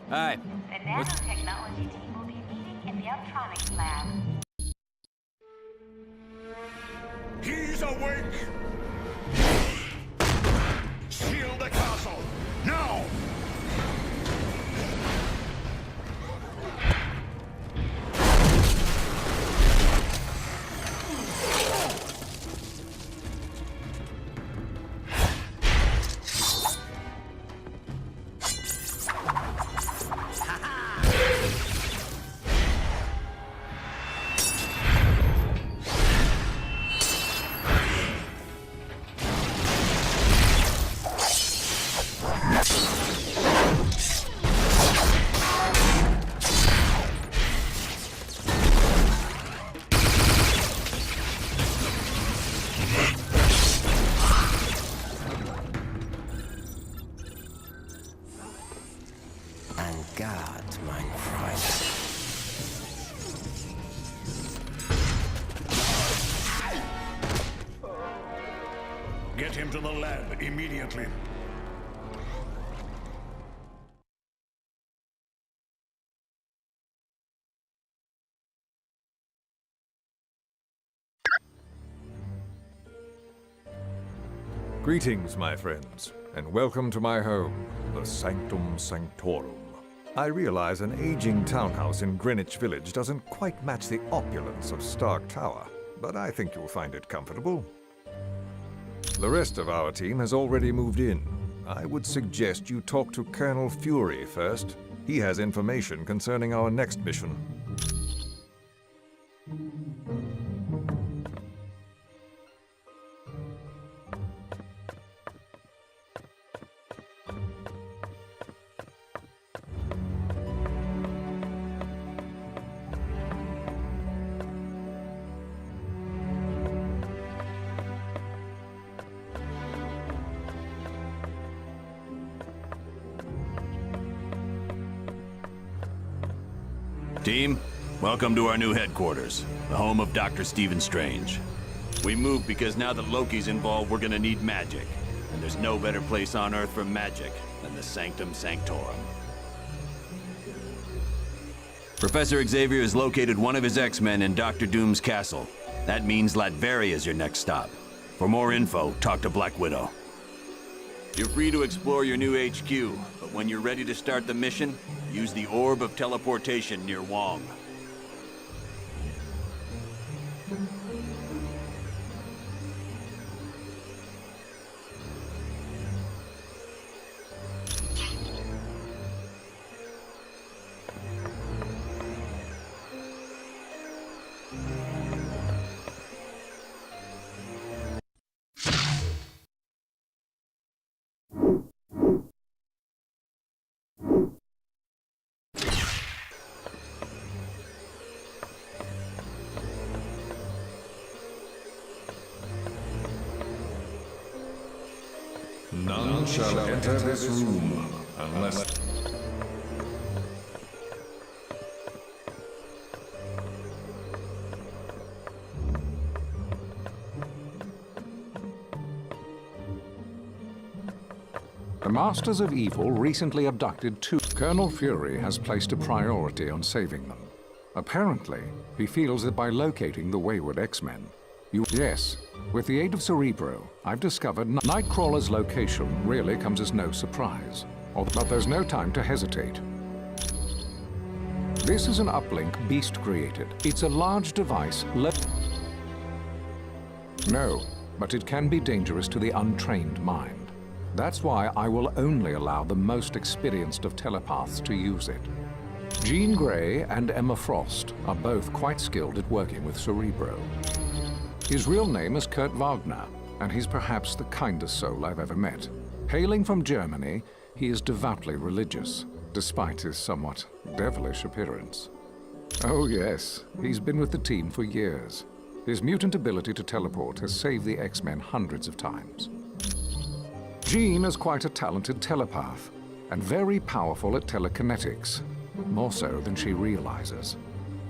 Hi. The nanotechnology team will be meeting in the electronics lab. He's awake! Seal the castle! Now! Get him to the lab immediately. Greetings, my friends, and welcome to my home, the Sanctum Sanctorum. I realize an aging townhouse in Greenwich Village doesn't quite match the opulence of Stark Tower, but I think you'll find it comfortable. The rest of our team has already moved in. I would suggest you talk to Colonel Fury first. He has information concerning our next mission. Team, welcome to our new headquarters, the home of Dr. Stephen Strange. We moved because now that Loki's involved, we're gonna need magic. And there's no better place on Earth for magic than the Sanctum Sanctorum. Professor Xavier has located one of his X-Men in Dr. Doom's castle. That means Latveria is your next stop. For more info, talk to Black Widow. You're free to explore your new HQ, but when you're ready to start the mission, use the Orb of Teleportation near Wong. None shall enter this room unless... The Masters of Evil recently abducted two. Colonel Fury has placed a priority on saving them. Apparently, he feels that by locating the wayward X-Men, Yes, with the aid of Cerebro, I've discovered Nightcrawler's location really comes as no surprise. But there's no time to hesitate. This is an uplink Beast created. It's a large device. No, but it can be dangerous to the untrained mind. That's why I will only allow the most experienced of telepaths to use it. Jean Grey and Emma Frost are both quite skilled at working with Cerebro. His real name is Kurt Wagner, and he's perhaps the kindest soul I've ever met. Hailing from Germany, he is devoutly religious, despite his somewhat devilish appearance. Oh yes, he's been with the team for years. His mutant ability to teleport has saved the X-Men hundreds of times. Jean is quite a talented telepath, and very powerful at telekinetics, more so than she realizes.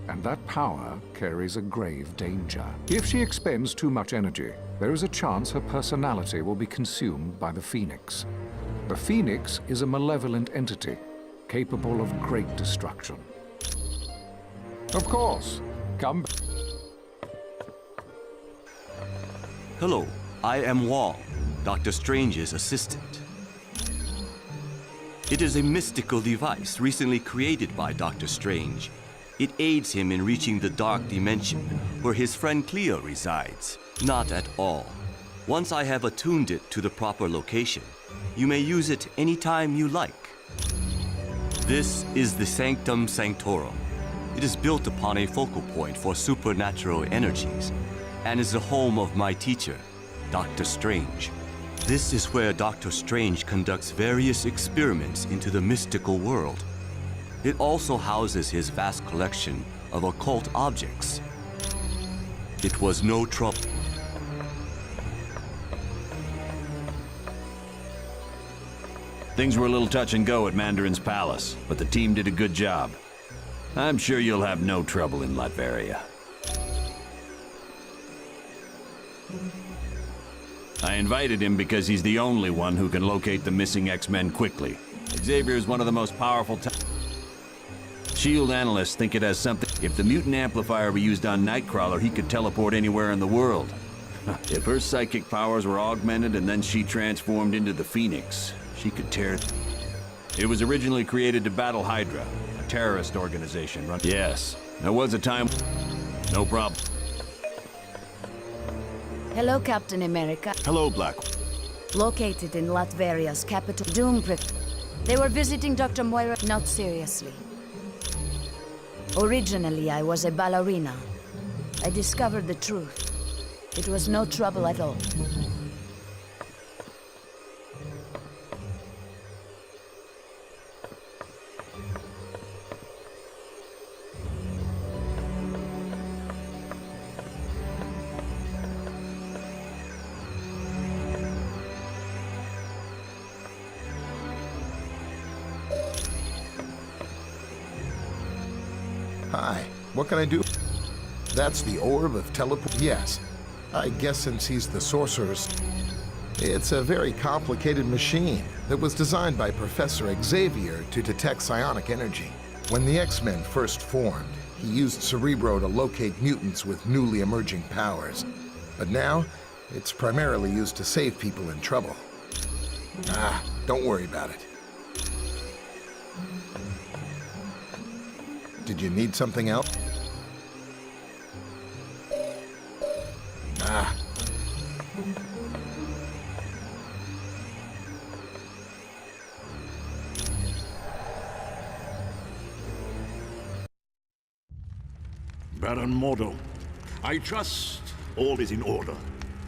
And that power carries a grave danger. If she expends too much energy, there is a chance her personality will be consumed by the Phoenix. The Phoenix is a malevolent entity, capable of great destruction. Of course. Come. Hello, I am Wong, Dr. Strange's assistant. It is a mystical device recently created by Dr. Strange. It aids him in reaching the dark dimension where his friend Cleo resides. Not at all. Once I have attuned it to the proper location, you may use it anytime you like. This is the Sanctum Sanctorum. It is built upon a focal point for supernatural energies and is the home of my teacher, Dr. Strange. This is where Dr. Strange conducts various experiments into the mystical world. It also houses his vast collection of occult objects. It was no trouble. Things were a little touch and go at Mandarin's palace, but the team did a good job. I'm sure you'll have no trouble in Latveria. I invited him because he's the only one who can locate the missing X-Men quickly. Xavier is one of the most powerful SHIELD analysts think it has something. If the mutant amplifier we used on Nightcrawler, he could teleport anywhere in the world. If her psychic powers were augmented and then she transformed into the Phoenix, she could tear... It was originally created to battle Hydra, a terrorist organization run... Yes, there was a time... No problem. Hello, Captain America. Hello, Black. Located in Latveria's capital, Doom. They were visiting Dr. Moira, not seriously. Originally, I was a ballerina. I discovered the truth. It was no trouble at all. Hi, what can I do? That's the orb of teleport. Yes. I guess since he's the sorcerer's... It's a very complicated machine that was designed by Professor Xavier to detect psionic energy. When the X-Men first formed, he used Cerebro to locate mutants with newly emerging powers. But now, it's primarily used to save people in trouble. Don't worry about it. Did you need something else? Baron Mordo, I trust all is in order.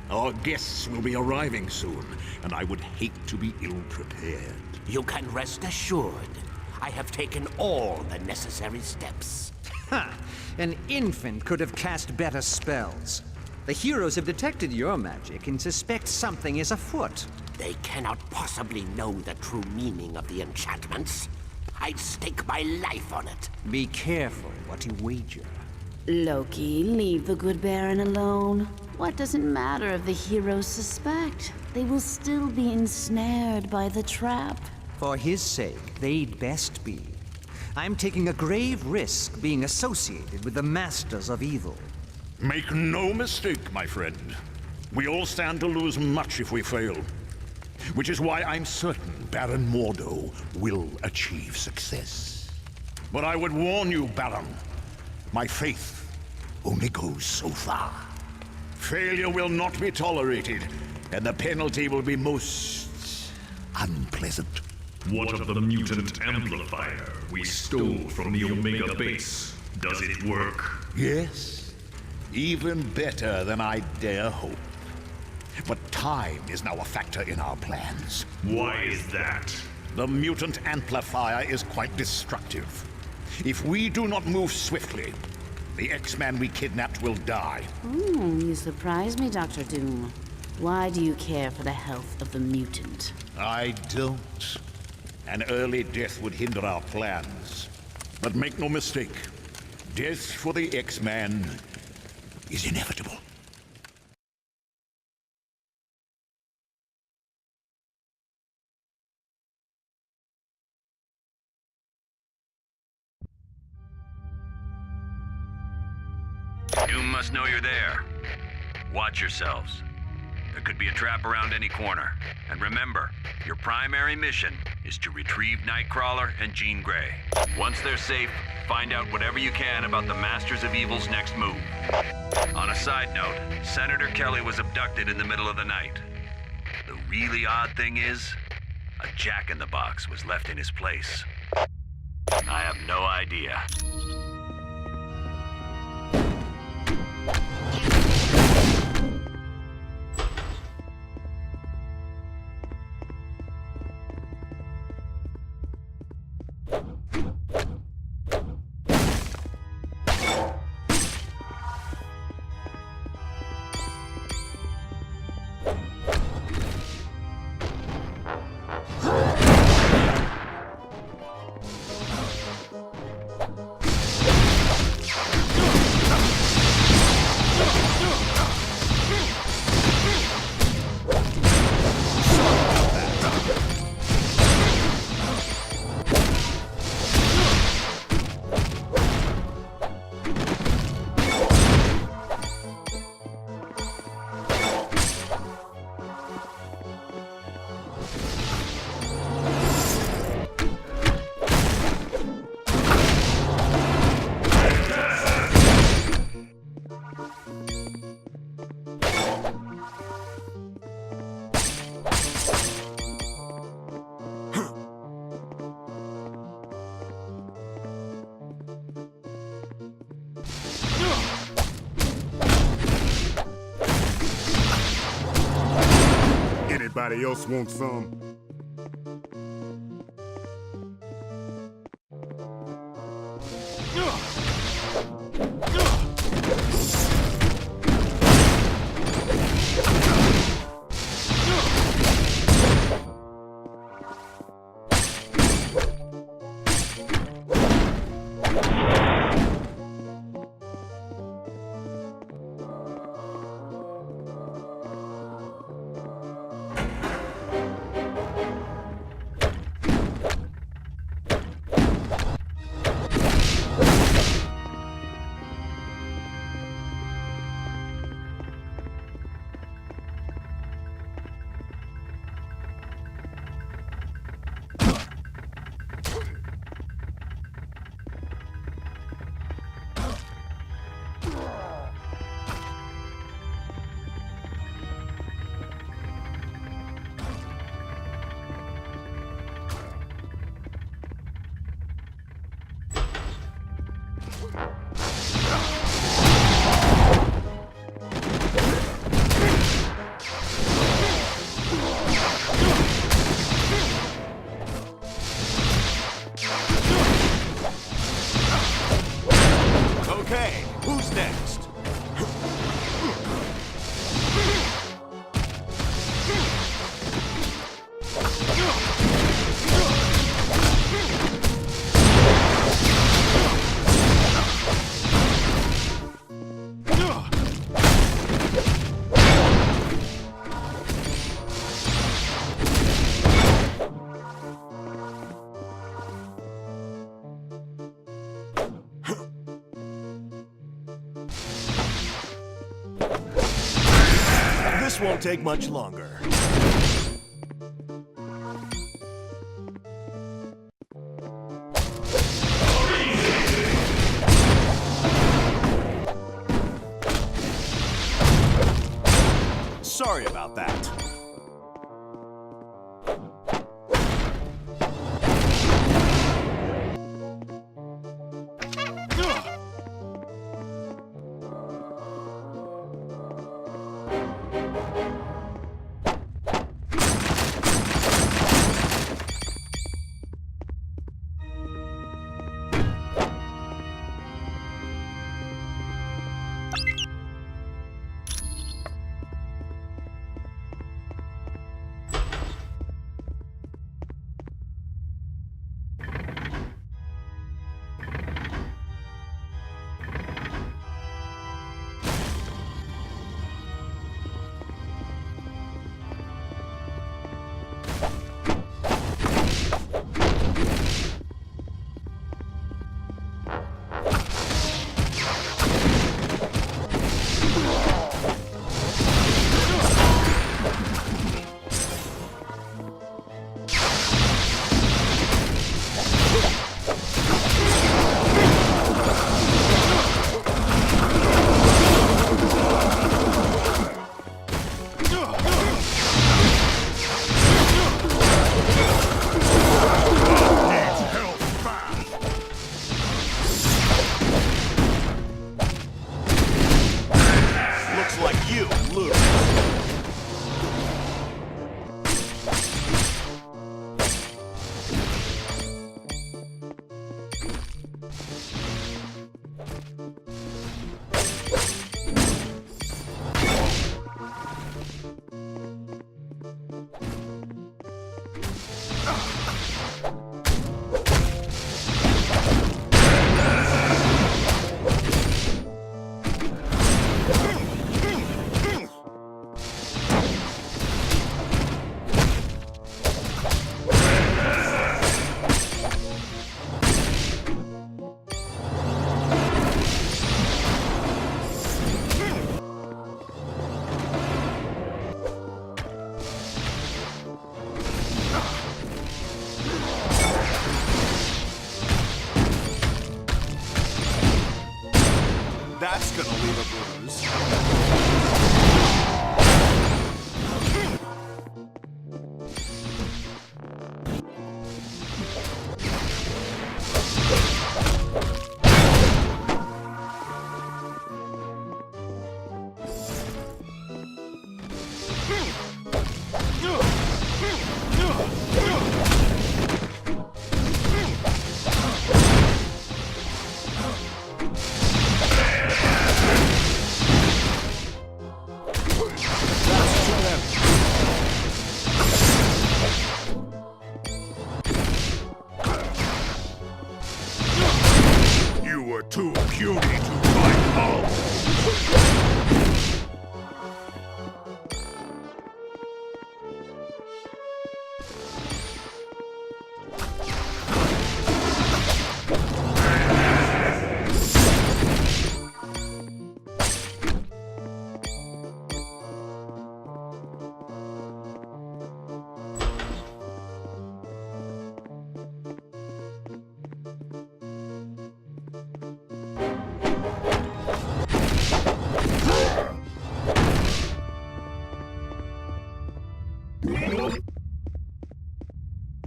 Our guests will be arriving soon, and I would hate to be ill-prepared. You can rest assured. I have taken all the necessary steps. Ha! An infant could have cast better spells. The heroes have detected your magic and suspect something is afoot. They cannot possibly know the true meaning of the enchantments. I'd stake my life on it. Be careful what you wager. Loki, leave the good Baron alone. What does it matter if the heroes suspect? They will still be ensnared by the trap. For his sake, they'd best be. I'm taking a grave risk being associated with the Masters of Evil. Make no mistake, my friend. We all stand to lose much if we fail. Which is why I'm certain Baron Mordo will achieve success. But I would warn you, Baron, my faith only goes so far. Failure will not be tolerated, and the penalty will be most unpleasant. What of the mutant amplifier we stole from the Omega base? Does it work? Yes, even better than I dare hope. But time is now a factor in our plans. Why is that? The mutant amplifier is quite destructive. If we do not move swiftly, the X-Man we kidnapped will die. You surprise me, Dr. Doom. Why do you care for the health of the mutant? I don't. An early death would hinder our plans. But make no mistake, death for the X-Man is inevitable. must know you're there. Watch yourselves. There could be a trap around any corner. And remember, your primary mission is to retrieve Nightcrawler and Jean Grey. Once they're safe, find out whatever you can about the Masters of Evil's next move. On a side note, Senator Kelly was abducted in the middle of the night. The really odd thing is, a jack-in-the-box was left in his place. I have no idea. Anybody else want some? Okay, who's next? This won't take much longer. Sorry about that.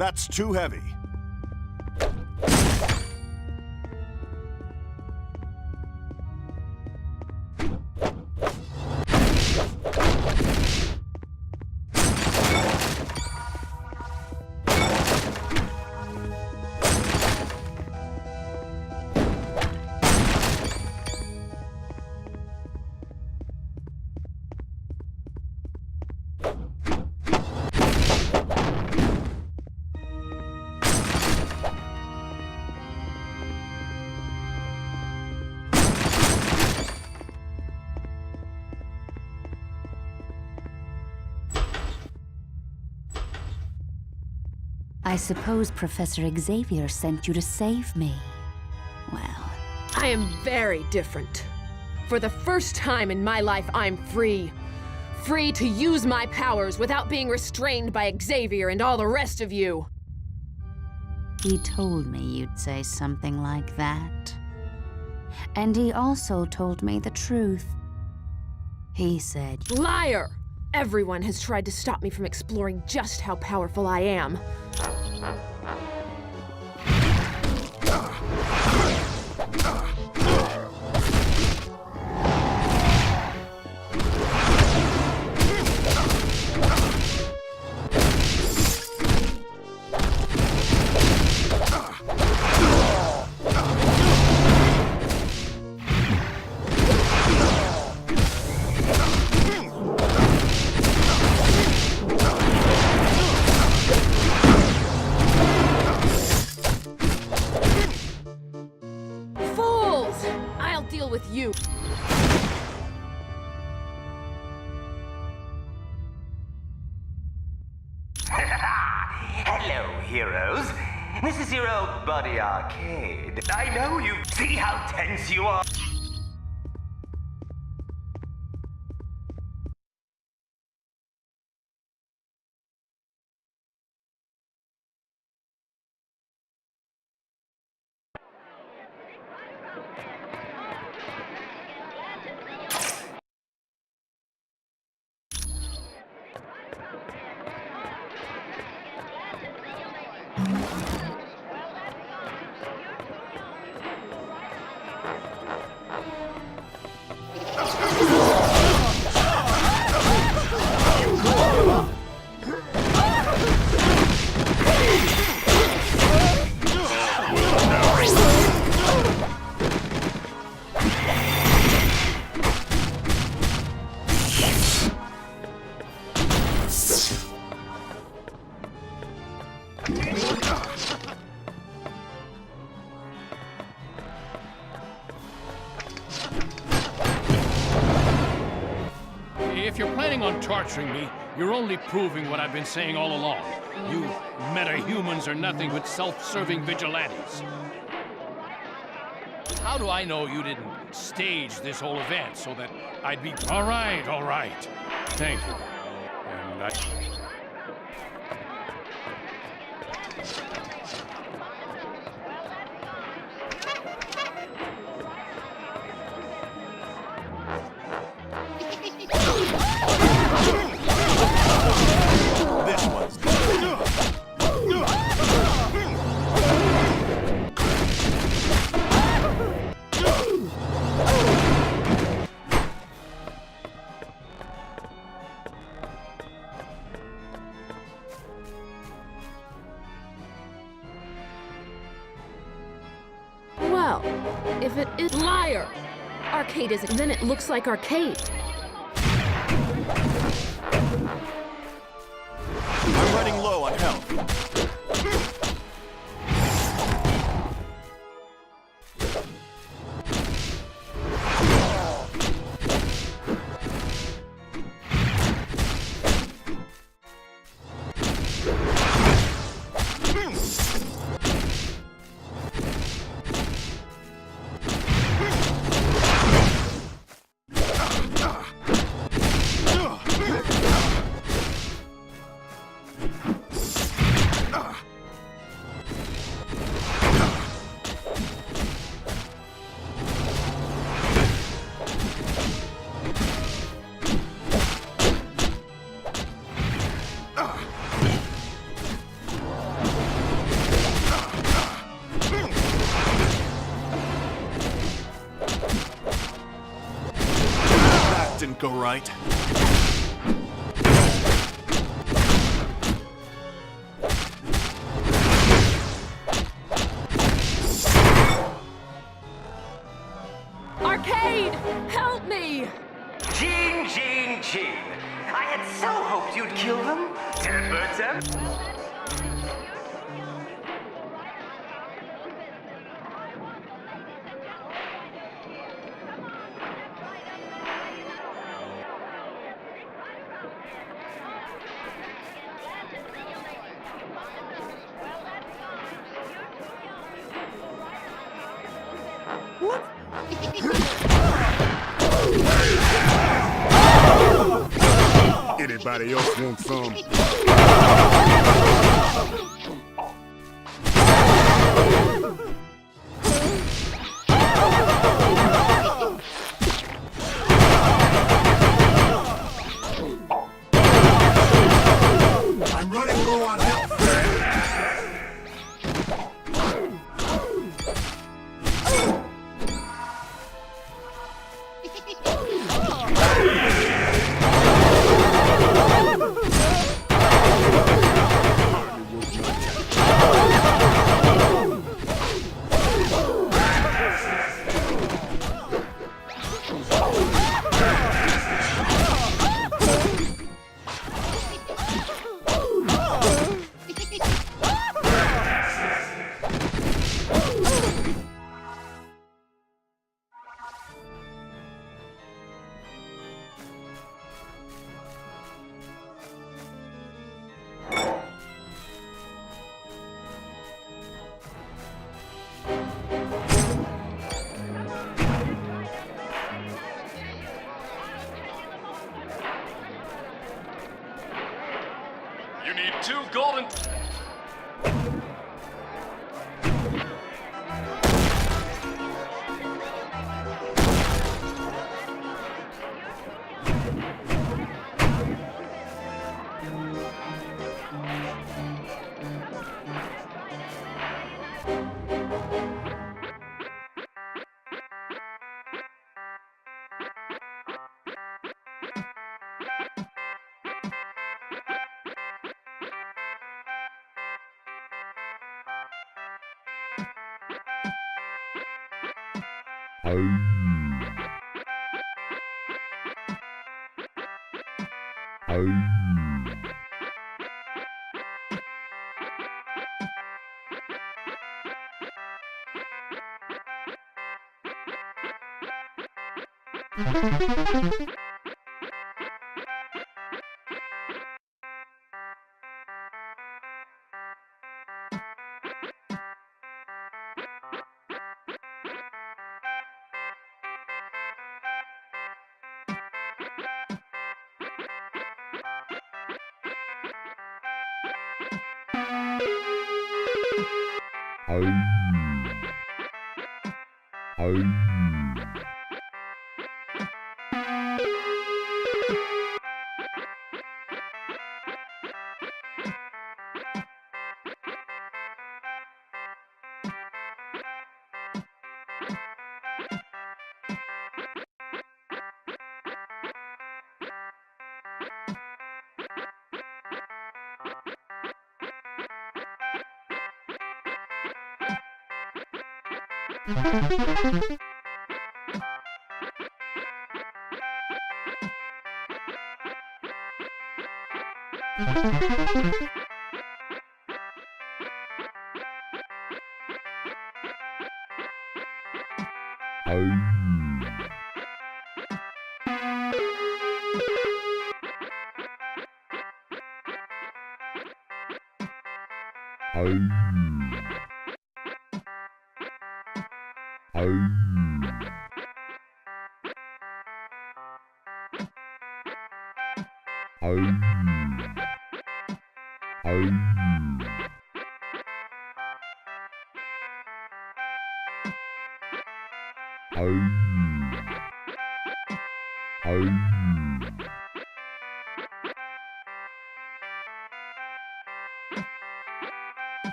That's too heavy. I suppose Professor Xavier sent you to save me. Well, I am very different. For the first time in my life, I'm free. Free to use my powers without being restrained by Xavier and all the rest of you. he told me you'd say something like that. And he also told me the truth. He said, Liar! Everyone has tried to stop me from exploring just how powerful I am. With you. Hello, heroes. This is your old buddy Arcade. I know you. See how tense you are. If you're planning on torturing me, you're only proving what I've been saying all along. You meta-humans are nothing but self-serving vigilantes. How do I know you didn't stage this whole event so that I'd be... All right. Thank you. And I... Well, if it is liar, Arcade isn't, then it looks like Arcade. I'm running low on health. go right? Arcade! Help me! Gene, Gene, Gene. I had so hoped you'd kill them. Temper. Anybody else want some? I'm running low on health. You need 2 golden...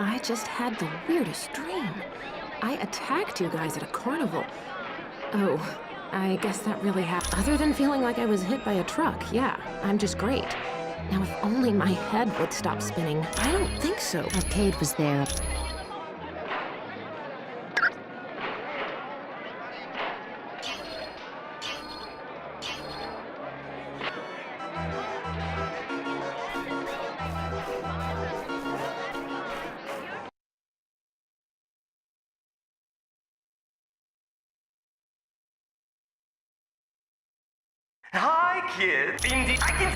I just had the weirdest dream. I attacked you guys at a carnival. Oh, I guess that really happened. Other than feeling like I was hit by a truck, yeah, I'm just great. Now, if only my head would stop spinning. I don't think so. Arcade was there. Hi, kids. Indeed, I can.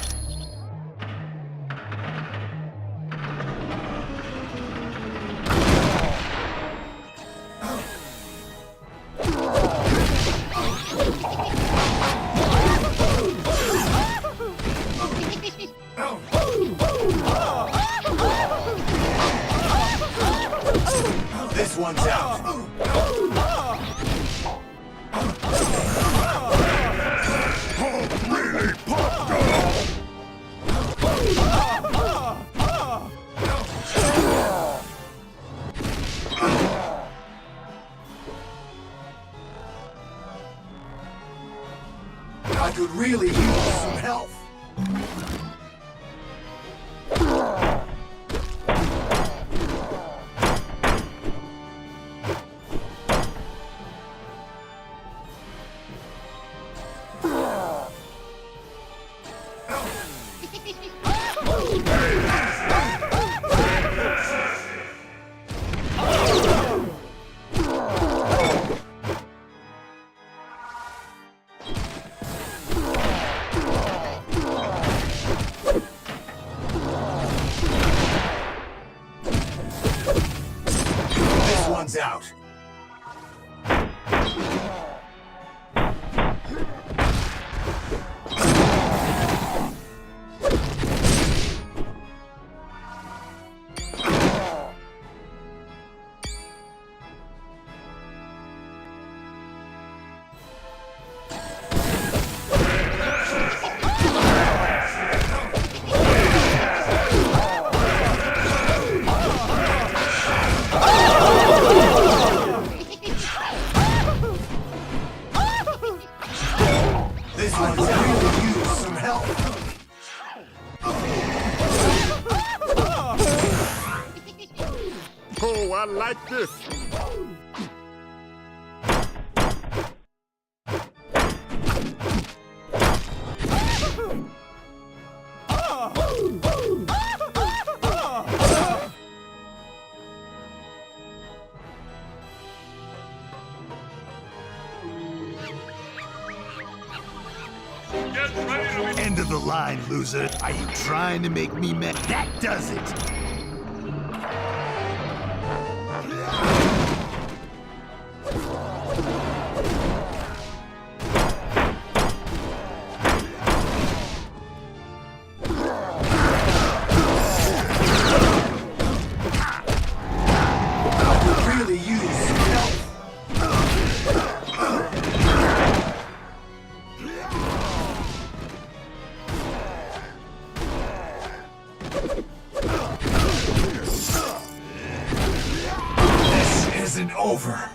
This one's out. Really popped off! could really use some help. Out. Oh, I like this. End of the line, loser. Are you trying to make me mad? That does it. Over.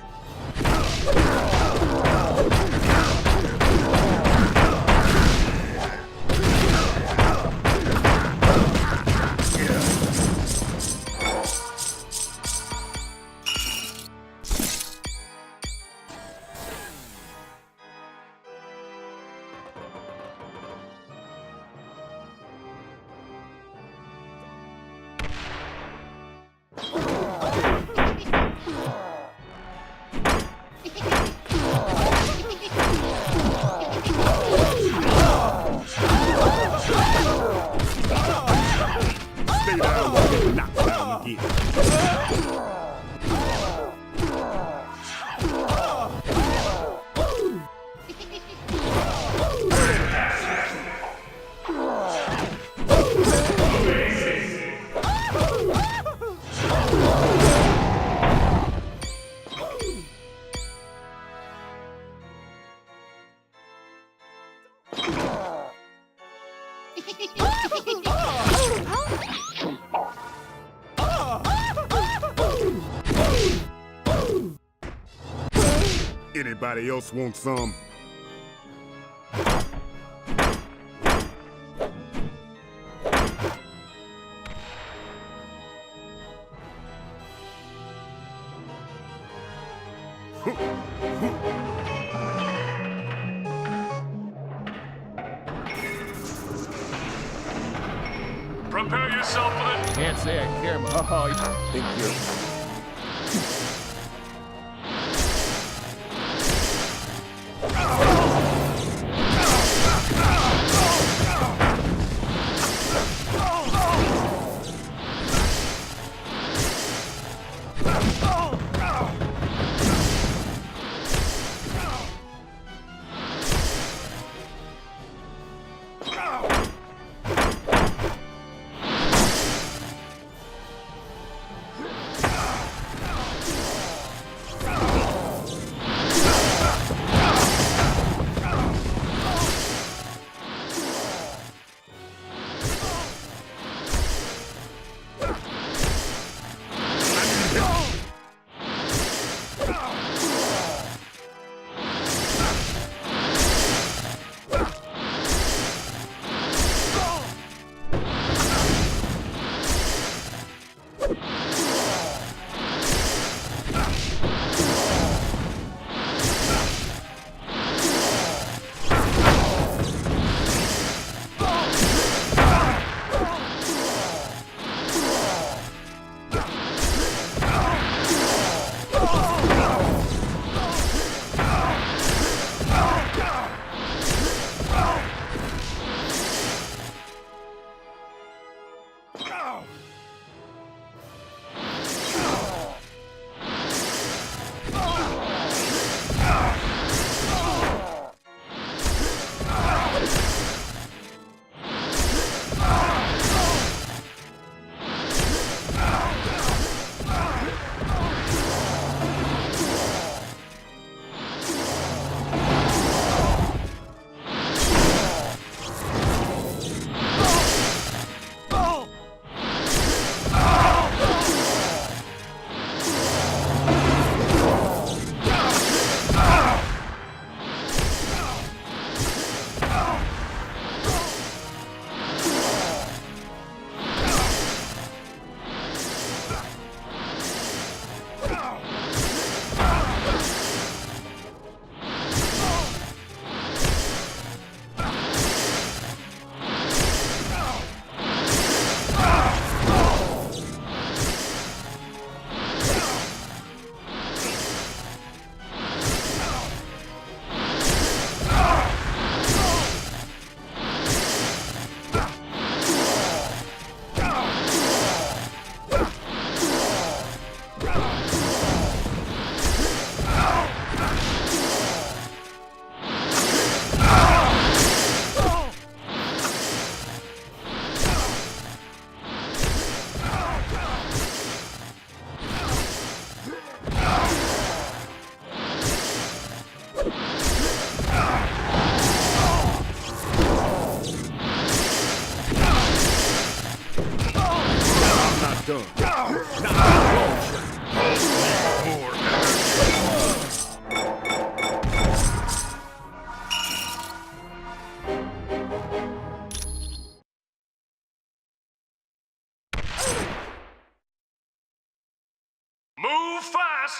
Anybody else want some? Prepare yourself for the... Can't say I care much. Oh, thank you.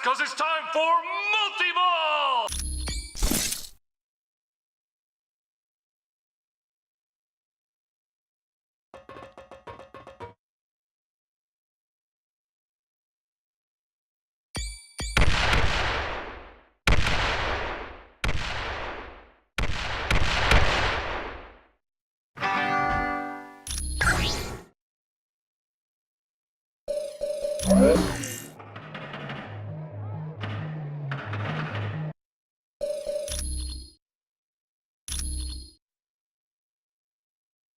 'cause it's time for Multi-Ball! Huh?